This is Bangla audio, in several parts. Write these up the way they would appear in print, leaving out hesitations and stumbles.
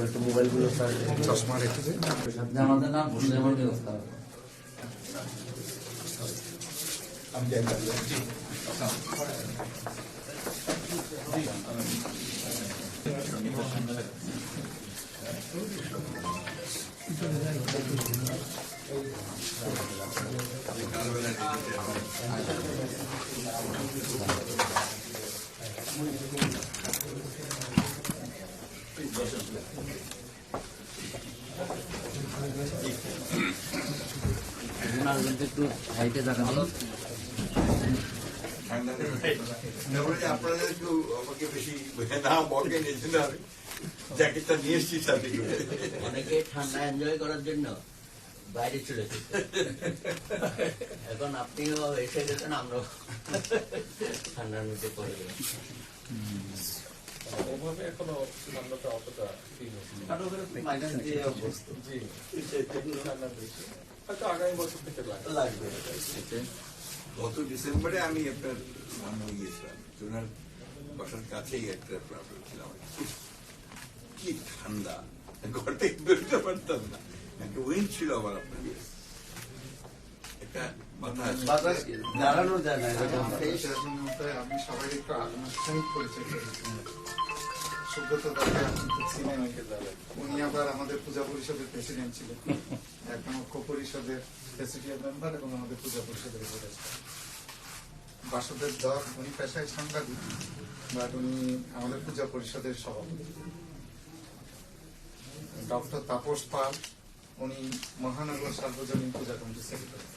একটু মোবাইলগুলো স্যার চশমা রেখে যে আমাদের নাম যেমন ব্যবস্থা হবে। একটু হাইটে দেখানো আপনাদের একটু আমাকে বেশি না বকেন এই জন্য আমি জ্যাকেটটা নিয়ে এসেছি সাথে করে। অনেকে ঠান্ডা এনজয় করার জন্য বাইরে চলে যেত, এখন আপনিও এসে গেছেন, আমরাও ঠান্ডার মধ্যে পড়ে গেলাম। ওভাবে এখনো ঠান্ডাটা অতটা ফিল হচ্ছে না। মাইনাস দিয়ে অভ্যস্ত। জি, ঠান্ডা বেশি। হয়তো আগামী বছর থেকে লাগবে। গত ডিসেম্বরে আমি আপনার মনে গিয়েছিলাম, ওনার বাসার কাছেই একটা প্রবলেম ছিল আমার। কি ঠান্ডা, ঘর থেকে বেরোতে পারতাম না, একটা উইন্ড ছিল আমার আপনার একটা বাতাস দাঁড়ানো যায় না। আমি সবাই একটু আনুষ্ঠানিক পরিচয় করেছি। সুব্রত দাদা ছিলেন, উনি আবার আমাদের পূজা পরিষদের প্রেসিডেন্ট ছিলেন, এখন ঐক্য পরিষদের প্রেসিডেন্ট মেম্বার এবং আমাদের পূজা পরিষদের উপদেষ্টা। বাসুদেব দর উনি পেশায় সাংবাদিক, বাট উনি আমাদের পূজা পরিষদের সভাপতি। ডক্টর তাপস পাল উনি মহানগর সার্বজনীন পূজা কমিটির সেক্রেটারি।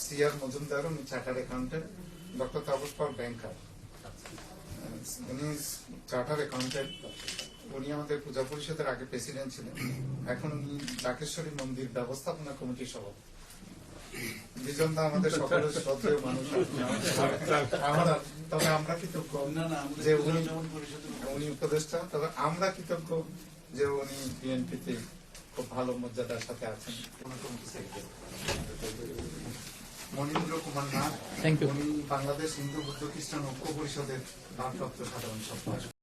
সিআর মজুমদার উনি chartered accountant. Doctor Tapas Pal ব্যাংকার, উনি চার্টার্ড অ্যাকাউন্টেন্ট। উনি আমাদের পূজা পরিষদের আগে প্রেসিডেন্ট ছিলেন, এখন উনি ডাকেশ্বরী মন্দির ব্যবস্থাপনা কমিটির সভাপতি। বিজন দা আমাদের সকলের শ্রদ্ধেয় মানুষ, তবে আমরা কৃতজ্ঞ যে উনি উপদেষ্টা, তবে আমরা কৃতজ্ঞ যে উনি বিএনপিতে খুব ভালো মর্যাদার সাথে আছেন। মনীন্দ্র কুমার নাথ, উনি বাংলাদেশ হিন্দু বুদ্ধ খ্রিস্টান ঐক্য পরিষদের ভারপ্রাপ্ত সাধারণ সম্পাদক।